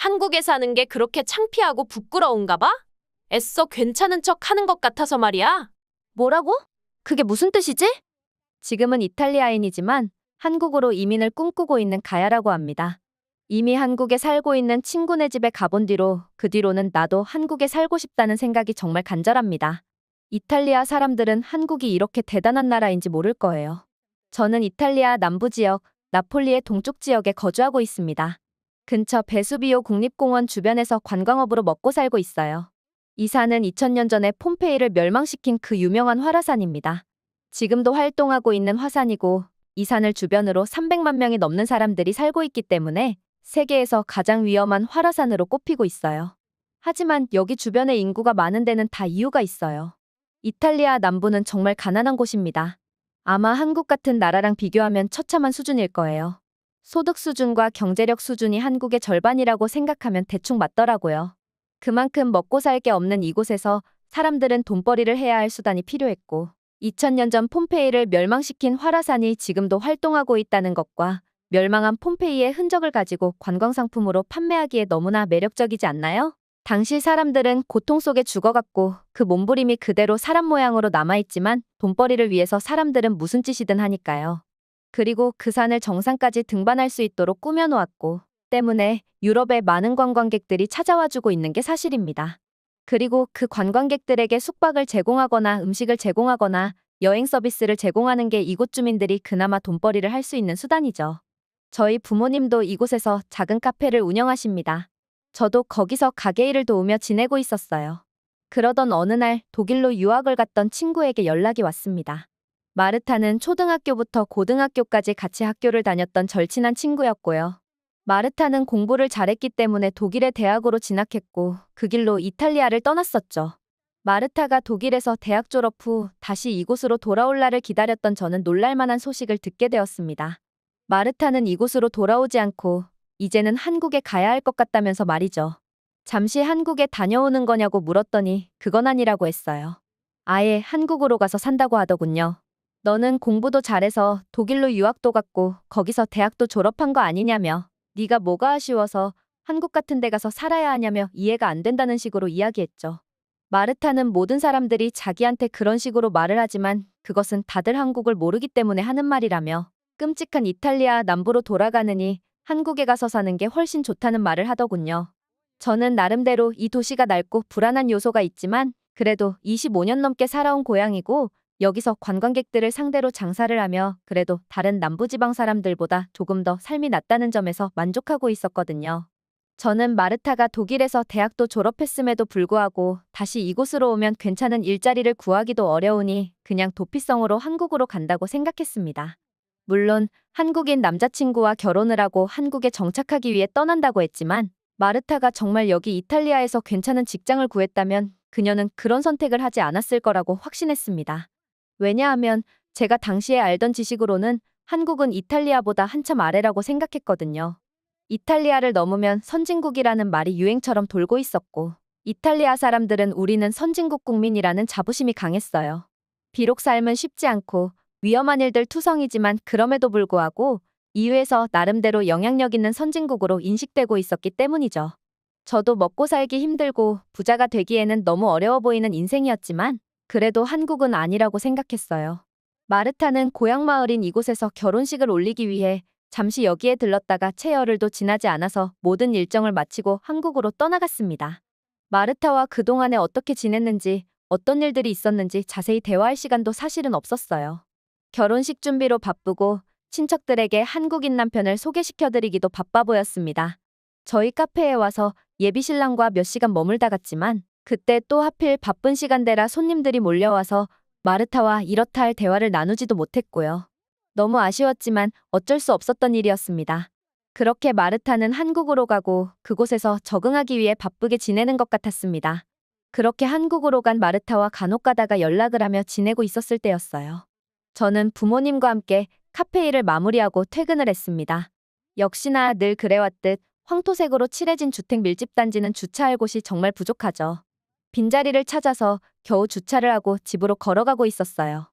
한국에 사는 게 그렇게 창피하고 부끄러운가 봐? 애써 괜찮은 척 하는 것 같아서 말이야. 뭐라고? 그게 무슨 뜻이지? 지금은 이탈리아인이지만 한국으로 이민을 꿈꾸고 있는 가야라고 합니다. 이미 한국에 살고 있는 친구네 집에 가본 뒤로 그 뒤로는 나도 한국에 살고 싶다는 생각이 정말 간절합니다. 이탈리아 사람들은 한국이 이렇게 대단한 나라인지 모를 거예요. 저는 이탈리아 남부 지역, 나폴리의 동쪽 지역에 거주하고 있습니다. 근처 베수비오 국립공원 주변에서 관광업으로 먹고 살고 있어요. 이 산은 2000년 전에 폼페이를 멸망시킨 그 유명한 활화산입니다. 지금도 활동하고 있는 화산이고 이 산을 주변으로 300만 명이 넘는 사람들이 살고 있기 때문에 세계에서 가장 위험한 활화산으로 꼽히고 있어요. 하지만 여기 주변에 인구가 많은 데는 다 이유가 있어요. 이탈리아 남부는 정말 가난한 곳입니다. 아마 한국 같은 나라랑 비교하면 처참한 수준일 거예요. 소득 수준과 경제력 수준이 한국의 절반이라고 생각하면 대충 맞더라고요. 그만큼 먹고 살 게 없는 이곳에서 사람들은 돈벌이를 해야 할 수단이 필요했고 2000년 전 폼페이를 멸망시킨 활화산이 지금도 활동하고 있다는 것과 멸망한 폼페이의 흔적을 가지고 관광상품으로 판매하기에 너무나 매력적이지 않나요? 당시 사람들은 고통 속에 죽어갔고 그 몸부림이 그대로 사람 모양으로 남아있지만 돈벌이를 위해서 사람들은 무슨 짓이든 하니까요. 그리고 그 산을 정상까지 등반할 수 있도록 꾸며놓았고 때문에 유럽에 많은 관광객들이 찾아와주고 있는 게 사실입니다. 그리고 그 관광객들에게 숙박을 제공하거나 음식을 제공하거나 여행 서비스를 제공하는 게 이곳 주민들이 그나마 돈벌이를 할 수 있는 수단이죠. 저희 부모님도 이곳에서 작은 카페를 운영하십니다. 저도 거기서 가게 일을 도우며 지내고 있었어요. 그러던 어느 날 독일로 유학을 갔던 친구에게 연락이 왔습니다. 마르타는 초등학교부터 고등학교까지 같이 학교를 다녔던 절친한 친구였고요. 마르타는 공부를 잘했기 때문에 독일의 대학으로 진학했고 그 길로 이탈리아를 떠났었죠. 마르타가 독일에서 대학 졸업 후 다시 이곳으로 돌아올 날을 기다렸던 저는 놀랄만한 소식을 듣게 되었습니다. 마르타는 이곳으로 돌아오지 않고 이제는 한국에 가야 할 것 같다면서 말이죠. 잠시 한국에 다녀오는 거냐고 물었더니 그건 아니라고 했어요. 아예 한국으로 가서 산다고 하더군요. 너는 공부도 잘해서 독일로 유학도 갔고 거기서 대학도 졸업한 거 아니냐며 네가 뭐가 아쉬워서 한국 같은 데 가서 살아야 하냐며 이해가 안 된다는 식으로 이야기했죠. 마르타는 모든 사람들이 자기한테 그런 식으로 말을 하지만 그것은 다들 한국을 모르기 때문에 하는 말이라며 끔찍한 이탈리아 남부로 돌아가느니 한국에 가서 사는 게 훨씬 좋다는 말을 하더군요. 저는 나름대로 이 도시가 낡고 불안한 요소가 있지만 그래도 25년 넘게 살아온 고향이고 여기서 관광객들을 상대로 장사를 하며 그래도 다른 남부지방 사람들보다 조금 더 삶이 낫다는 점에서 만족하고 있었거든요. 저는 마르타가 독일에서 대학도 졸업했음에도 불구하고 다시 이곳으로 오면 괜찮은 일자리를 구하기도 어려우니 그냥 도피성으로 한국으로 간다고 생각했습니다. 물론 한국인 남자친구와 결혼을 하고 한국에 정착하기 위해 떠난다고 했지만 마르타가 정말 여기 이탈리아에서 괜찮은 직장을 구했다면 그녀는 그런 선택을 하지 않았을 거라고 확신했습니다. 왜냐하면 제가 당시에 알던 지식으로는 한국은 이탈리아보다 한참 아래라고 생각했거든요. 이탈리아를 넘으면 선진국이라는 말이 유행처럼 돌고 있었고 이탈리아 사람들은 우리는 선진국 국민이라는 자부심이 강했어요. 비록 삶은 쉽지 않고 위험한 일들 투성이지만 그럼에도 불구하고 이유에서 나름대로 영향력 있는 선진국으로 인식되고 있었기 때문이죠. 저도 먹고 살기 힘들고 부자가 되기에는 너무 어려워 보이는 인생이었지만 그래도 한국은 아니라고 생각했어요. 마르타는 고향 마을인 이곳에서 결혼식을 올리기 위해 잠시 여기에 들렀다가 채 열흘도 지나지 않아서 모든 일정을 마치고 한국으로 떠나갔습니다. 마르타와 그동안에 어떻게 지냈는지 어떤 일들이 있었는지 자세히 대화할 시간도 사실은 없었어요. 결혼식 준비로 바쁘고 친척들에게 한국인 남편을 소개시켜드리기도 바빠 보였습니다. 저희 카페에 와서 예비신랑과 몇 시간 머물다 갔지만 그때 또 하필 바쁜 시간대라 손님들이 몰려와서 마르타와 이렇다 할 대화를 나누지도 못했고요. 너무 아쉬웠지만 어쩔 수 없었던 일이었습니다. 그렇게 마르타는 한국으로 가고 그곳에서 적응하기 위해 바쁘게 지내는 것 같았습니다. 그렇게 한국으로 간 마르타와 간혹 가다가 연락을 하며 지내고 있었을 때였어요. 저는 부모님과 함께 카페 일을 마무리하고 퇴근을 했습니다. 역시나 늘 그래왔듯 황토색으로 칠해진 주택 밀집 단지는 주차할 곳이 정말 부족하죠. 빈자리를 찾아서 겨우 주차를 하고 집으로 걸어가고 있었어요.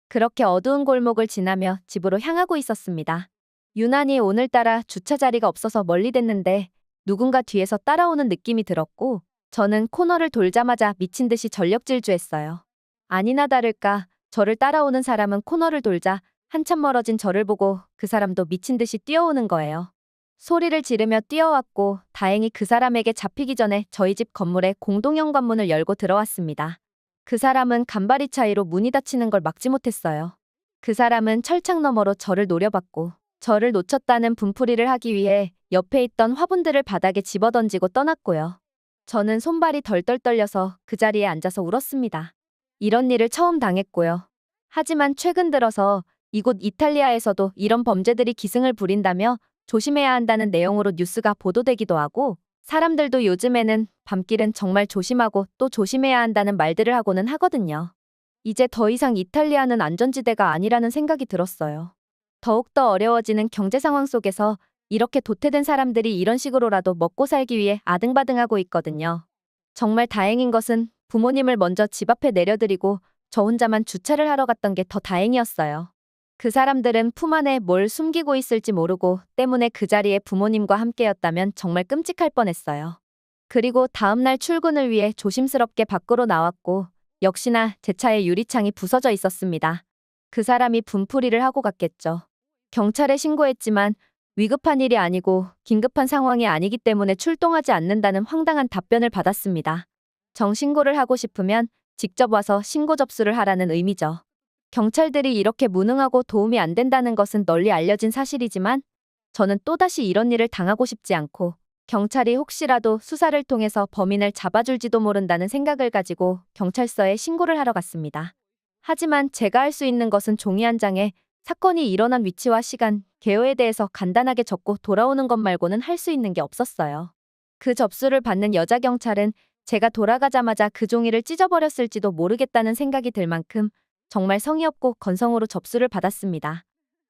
그렇게 어두운 골목을 지나며 집으로 향하고 있었습니다. 유난히 오늘따라 주차 자리가 없어서 멀리 댔는데 누군가 뒤에서 따라오는 느낌이 들었고 저는 코너를 돌자마자 미친 듯이 전력 질주했어요. 아니나 다를까 저를 따라오는 사람은 코너를 돌자 한참 멀어진 저를 보고 그 사람도 미친 듯이 뛰어오는 거예요. 소리를 지르며 뛰어왔고 다행히 그 사람에게 잡히기 전에 저희 집 건물의 공동 현관문을 열고 들어왔습니다. 그 사람은 간발의 차이로 문이 닫히는 걸 막지 못했어요. 그 사람은 철창 너머로 저를 노려봤고 저를 놓쳤다는 분풀이를 하기 위해 옆에 있던 화분들을 바닥에 집어던지고 떠났고요. 저는 손발이 덜덜 떨려서 그 자리에 앉아서 울었습니다. 이런 일을 처음 당했고요. 하지만 최근 들어서 이곳 이탈리아에서도 이런 범죄들이 기승을 부린다며 조심해야 한다는 내용으로 뉴스가 보도되기도 하고 사람들도 요즘에는 밤길은 정말 조심하고 또 조심해야 한다는 말들을 하고는 하거든요. 이제 더 이상 이탈리아는 안전지대가 아니라는 생각이 들었어요. 더욱더 어려워지는 경제 상황 속에서 이렇게 도태된 사람들이 이런 식으로라도 먹고 살기 위해 아등바등하고 있거든요. 정말 다행인 것은 부모님을 먼저 집 앞에 내려드리고 저 혼자만 주차를 하러 갔던 게 더 다행이었어요. 그 사람들은 품 안에 뭘 숨기고 있을지 모르고 때문에 그 자리에 부모님과 함께였다면 정말 끔찍할 뻔했어요. 그리고 다음날 출근을 위해 조심스럽게 밖으로 나왔고 역시나 제 차의 유리창이 부서져 있었습니다. 그 사람이 분풀이를 하고 갔겠죠. 경찰에 신고했지만 위급한 일이 아니고 긴급한 상황이 아니기 때문에 출동하지 않는다는 황당한 답변을 받았습니다. 정신고를 하고 싶으면 직접 와서 신고 접수를 하라는 의미죠. 경찰들이 이렇게 무능하고 도움이 안 된다는 것은 널리 알려진 사실이지만 저는 또다시 이런 일을 당하고 싶지 않고 경찰이 혹시라도 수사를 통해서 범인을 잡아줄지도 모른다는 생각을 가지고 경찰서에 신고를 하러 갔습니다. 하지만 제가 할 수 있는 것은 종이 한 장에 사건이 일어난 위치와 시간, 개요에 대해서 간단하게 적고 돌아오는 것 말고는 할 수 있는 게 없었어요. 그 접수를 받는 여자 경찰은 제가 돌아가자마자 그 종이를 찢어버렸을지도 모르겠다는 생각이 들 만큼 정말 성의 없고 건성으로 접수를 받았습니다.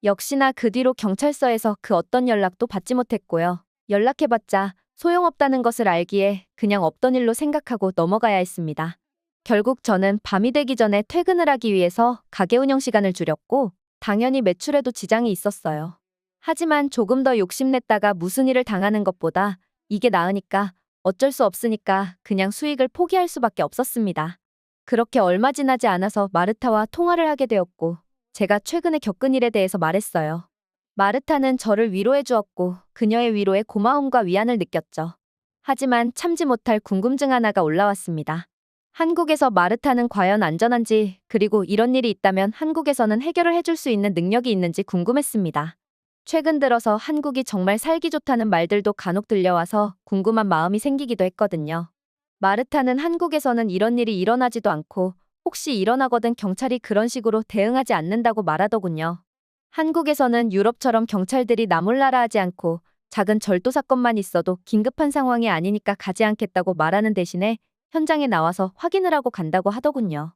역시나 그 뒤로 경찰서에서 그 어떤 연락도 받지 못했고요. 연락해봤자 소용없다는 것을 알기에 그냥 없던 일로 생각하고 넘어가야 했습니다. 결국 저는 밤이 되기 전에 퇴근을 하기 위해서 가게 운영 시간을 줄였고 당연히 매출에도 지장이 있었어요. 하지만 조금 더 욕심냈다가 무슨 일을 당하는 것보다 이게 나으니까 어쩔 수 없으니까 그냥 수익을 포기할 수밖에 없었습니다. 그렇게 얼마 지나지 않아서 마르타와 통화를 하게 되었고 제가 최근에 겪은 일에 대해서 말했어요. 마르타는 저를 위로해 주었고 그녀의 위로에 고마움과 위안을 느꼈죠. 하지만 참지 못할 궁금증 하나가 올라왔습니다. 한국에서 마르타는 과연 안전한지 그리고 이런 일이 있다면 한국에서는 해결을 해줄 수 있는 능력이 있는지 궁금했습니다. 최근 들어서 한국이 정말 살기 좋다는 말들도 간혹 들려와서 궁금한 마음이 생기기도 했거든요. 마르타는 한국에서는 이런 일이 일어나지도 않고 혹시 일어나거든 경찰이 그런 식으로 대응하지 않는다고 말하더군요. 한국에서는 유럽처럼 경찰들이 나몰라라 하지 않고 작은 절도 사건만 있어도 긴급한 상황이 아니니까 가지 않겠다고 말하는 대신에 현장에 나와서 확인을 하고 간다고 하더군요.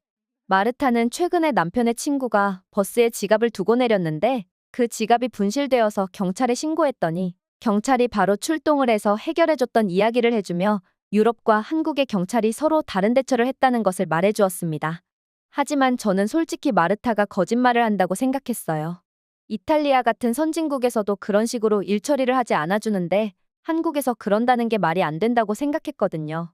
마르타는 최근에 남편의 친구가 버스에 지갑을 두고 내렸는데 그 지갑이 분실되어서 경찰에 신고했더니 경찰이 바로 출동을 해서 해결해줬던 이야기를 해주며 유럽과 한국의 경찰이 서로 다른 대처를 했다는 것을 말해주었습니다. 하지만 저는 솔직히 마르타가 거짓말을 한다고 생각했어요. 이탈리아 같은 선진국에서도 그런 식으로 일 처리를 하지 않아주는데 한국에서 그런다는 게 말이 안 된다고 생각했거든요.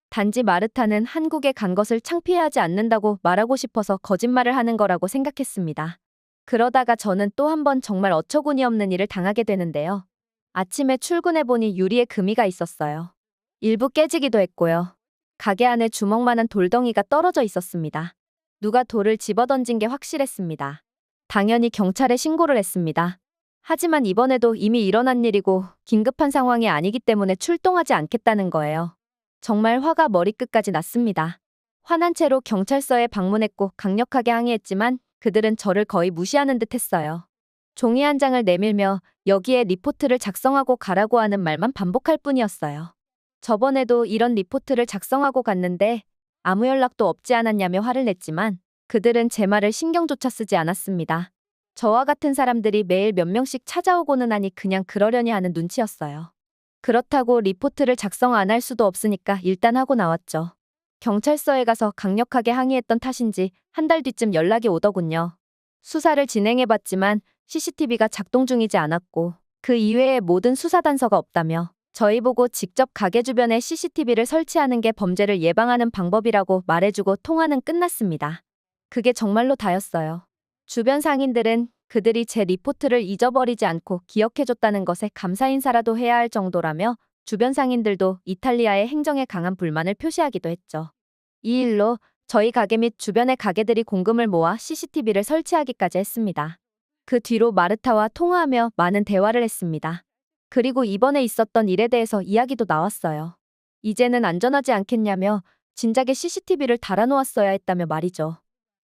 단지 마르타는 한국에 간 것을 창피해하지 않는다고 말하고 싶어서 거짓말을 하는 거라고 생각했습니다. 그러다가 저는 또 한 번 정말 어처구니 없는 일을 당하게 되는데요. 아침에 출근해보니 유리에 금이가 있었어요. 일부 깨지기도 했고요. 가게 안에 주먹만한 돌덩이가 떨어져 있었습니다. 누가 돌을 집어던진 게 확실했습니다. 당연히 경찰에 신고를 했습니다. 하지만 이번에도 이미 일어난 일이고 긴급한 상황이 아니기 때문에 출동하지 않겠다는 거예요. 정말 화가 머리끝까지 났습니다. 화난 채로 경찰서에 방문했고 강력하게 항의했지만 그들은 저를 거의 무시하는 듯 했어요. 종이 한 장을 내밀며 여기에 리포트를 작성하고 가라고 하는 말만 반복할 뿐이었어요. 저번에도 이런 리포트를 작성하고 갔는데 아무 연락도 없지 않았냐며 화를 냈지만 그들은 제 말을 신경조차 쓰지 않았습니다. 저와 같은 사람들이 매일 몇 명씩 찾아오고는 하니 그냥 그러려니 하는 눈치였어요. 그렇다고 리포트를 작성 안 할 수도 없으니까 일단 하고 나왔죠. 경찰서에 가서 강력하게 항의했던 탓인지 한 달 뒤쯤 연락이 오더군요. 수사를 진행해봤지만 CCTV가 작동 중이지 않았고 그 이외에 모든 수사 단서가 없다며 저희 보고 직접 가게 주변에 CCTV를 설치하는 게 범죄를 예방하는 방법이라고 말해주고 통화는 끝났습니다. 그게 정말로 다였어요. 주변 상인들은 그들이 제 리포트를 잊어버리지 않고 기억해줬다는 것에 감사 인사라도 해야 할 정도라며 주변 상인들도 이탈리아의 행정에 강한 불만을 표시하기도 했죠. 이 일로 저희 가게 및 주변의 가게들이 공금을 모아 CCTV를 설치하기까지 했습니다. 그 뒤로 마르타와 통화하며 많은 대화를 했습니다. 그리고 이번에 있었던 일에 대해서 이야기도 나왔어요. 이제는 안전하지 않겠냐며 진작에 CCTV를 달아놓았어야 했다며 말이죠.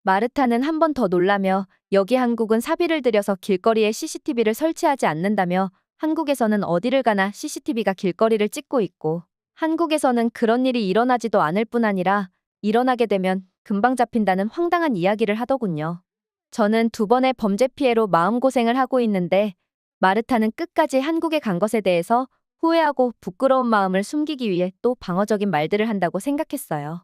마르타는 한 번 더 놀라며 여기 한국은 사비를 들여서 길거리에 CCTV를 설치하지 않는다며 한국에서는 어디를 가나 CCTV가 길거리를 찍고 있고 한국에서는 그런 일이 일어나지도 않을 뿐 아니라 일어나게 되면 금방 잡힌다는 황당한 이야기를 하더군요. 저는 두 번의 범죄 피해로 마음고생을 하고 있는데 마르타는 끝까지 한국에 간 것에 대해서 후회하고 부끄러운 마음을 숨기기 위해 또 방어적인 말들을 한다고 생각했어요.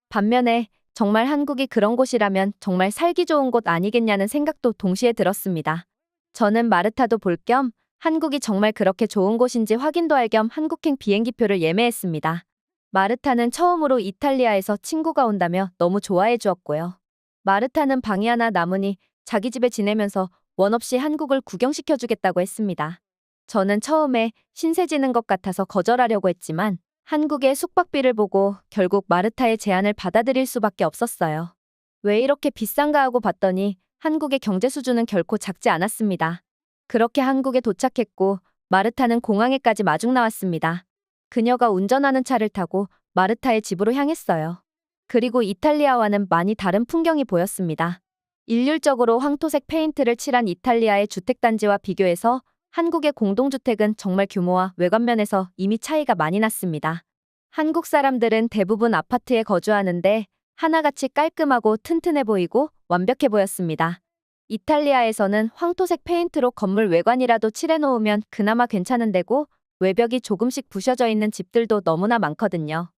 반면에 정말 한국이 그런 곳이라면 정말 살기 좋은 곳 아니겠냐는 생각도 동시에 들었습니다. 저는 마르타도 볼 겸 한국이 정말 그렇게 좋은 곳인지 확인도 할 겸 한국행 비행기표를 예매했습니다. 마르타는 처음으로 이탈리아에서 친구가 온다며 너무 좋아해 주었고요. 마르타는 방이 하나 남으니 자기 집에 지내면서 원 없이 한국을 구경시켜주겠다고 했습니다. 저는 처음에 신세지는 것 같아서 거절하려고 했지만 한국의 숙박비를 보고 결국 마르타의 제안을 받아들일 수밖에 없었어요. 왜 이렇게 비싼가 하고 봤더니 한국의 경제 수준은 결코 작지 않았습니다. 그렇게 한국에 도착했고 마르타는 공항에까지 마중 나왔습니다. 그녀가 운전하는 차를 타고 마르타의 집으로 향했어요. 그리고 이탈리아와는 많이 다른 풍경이 보였습니다. 일률적으로 황토색 페인트를 칠한 이탈리아의 주택단지와 비교해서 한국의 공동주택은 정말 규모와 외관면에서 이미 차이가 많이 났습니다. 한국 사람들은 대부분 아파트에 거주하는데 하나같이 깔끔하고 튼튼해 보이고 완벽해 보였습니다. 이탈리아에서는 황토색 페인트로 건물 외관이라도 칠해놓으면 그나마 괜찮은 데고 외벽이 조금씩 부셔져 있는 집들도 너무나 많거든요.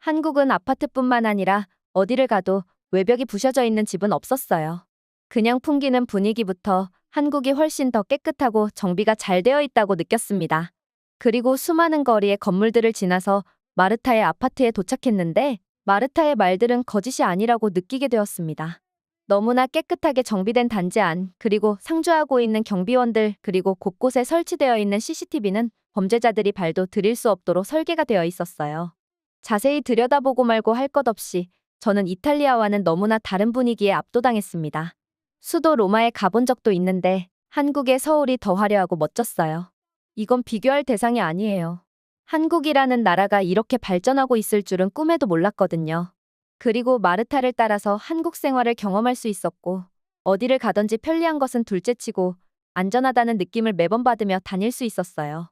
한국은 아파트뿐만 아니라 어디를 가도 외벽이 부셔져 있는 집은 없었어요. 그냥 풍기는 분위기부터 한국이 훨씬 더 깨끗하고 정비가 잘 되어 있다고 느꼈습니다. 그리고 수많은 거리의 건물들을 지나서 마르타의 아파트에 도착했는데 마르타의 말들은 거짓이 아니라고 느끼게 되었습니다. 너무나 깨끗하게 정비된 단지 안, 그리고 상주하고 있는 경비원들, 그리고 곳곳에 설치되어 있는 CCTV는 범죄자들이 발도 들일 수 없도록 설계가 되어 있었어요. 자세히 들여다보고 말고 할 것 없이 저는 이탈리아와는 너무나 다른 분위기에 압도당했습니다. 수도 로마에 가본 적도 있는데 한국의 서울이 더 화려하고 멋졌어요. 이건 비교할 대상이 아니에요. 한국이라는 나라가 이렇게 발전하고 있을 줄은 꿈에도 몰랐거든요. 그리고 마르타를 따라서 한국 생활을 경험할 수 있었고 어디를 가든지 편리한 것은 둘째치고 안전하다는 느낌을 매번 받으며 다닐 수 있었어요.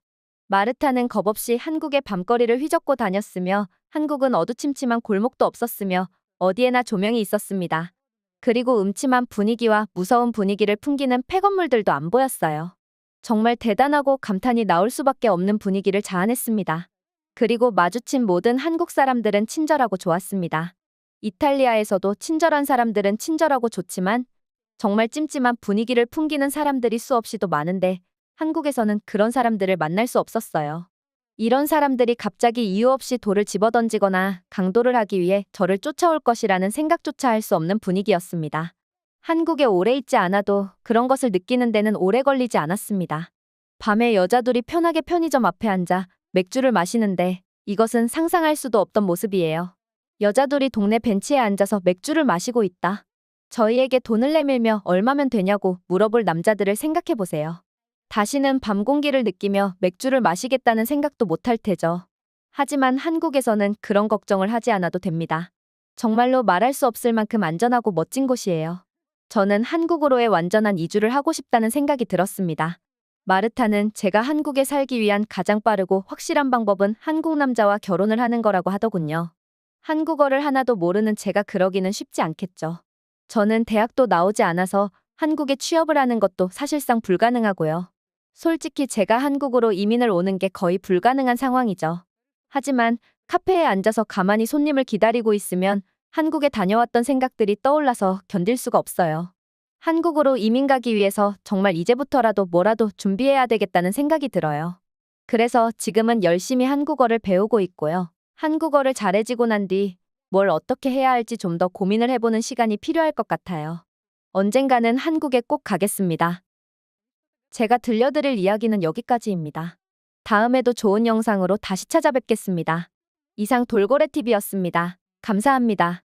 마르타는 겁없이 한국의 밤거리를 휘젓고 다녔으며 한국은 어두침침한 골목도 없었으며 어디에나 조명이 있었습니다. 그리고 음침한 분위기와 무서운 분위기를 풍기는 폐건물들도 안 보였어요. 정말 대단하고 감탄이 나올 수밖에 없는 분위기를 자아냈습니다. 그리고 마주친 모든 한국 사람들은 친절하고 좋았습니다. 이탈리아에서도 친절한 사람들은 친절하고 좋지만 정말 찜찜한 분위기를 풍기는 사람들이 수없이도 많은데 한국에서는 그런 사람들을 만날 수 없었어요. 이런 사람들이 갑자기 이유 없이 돌을 집어던지거나 강도를 하기 위해 저를 쫓아올 것이라는 생각조차 할 수 없는 분위기였습니다. 한국에 오래 있지 않아도 그런 것을 느끼는 데는 오래 걸리지 않았습니다. 밤에 여자들이 편하게 편의점 앞에 앉아 맥주를 마시는데 이것은 상상할 수도 없던 모습이에요. 여자들이 동네 벤치에 앉아서 맥주를 마시고 있다. 저희에게 돈을 내밀며 얼마면 되냐고 물어볼 남자들을 생각해보세요. 다시는 밤 공기를 느끼며 맥주를 마시겠다는 생각도 못할 테죠. 하지만 한국에서는 그런 걱정을 하지 않아도 됩니다. 정말로 말할 수 없을 만큼 안전하고 멋진 곳이에요. 저는 한국으로의 완전한 이주를 하고 싶다는 생각이 들었습니다. 마르타는 제가 한국에 살기 위한 가장 빠르고 확실한 방법은 한국 남자와 결혼을 하는 거라고 하더군요. 한국어를 하나도 모르는 제가 그러기는 쉽지 않겠죠. 저는 대학도 나오지 않아서 한국에 취업을 하는 것도 사실상 불가능하고요. 솔직히 제가 한국으로 이민을 오는 게 거의 불가능한 상황이죠. 하지만 카페에 앉아서 가만히 손님을 기다리고 있으면 한국에 다녀왔던 생각들이 떠올라서 견딜 수가 없어요. 한국으로 이민 가기 위해서 정말 이제부터라도 뭐라도 준비해야 되겠다는 생각이 들어요. 그래서 지금은 열심히 한국어를 배우고 있고요. 한국어를 잘해지고 난 뒤 뭘 어떻게 해야 할지 좀 더 고민을 해보는 시간이 필요할 것 같아요. 언젠가는 한국에 꼭 가겠습니다. 제가 들려드릴 이야기는 여기까지입니다. 다음에도 좋은 영상으로 다시 찾아뵙겠습니다. 이상 돌고래TV였습니다. 감사합니다.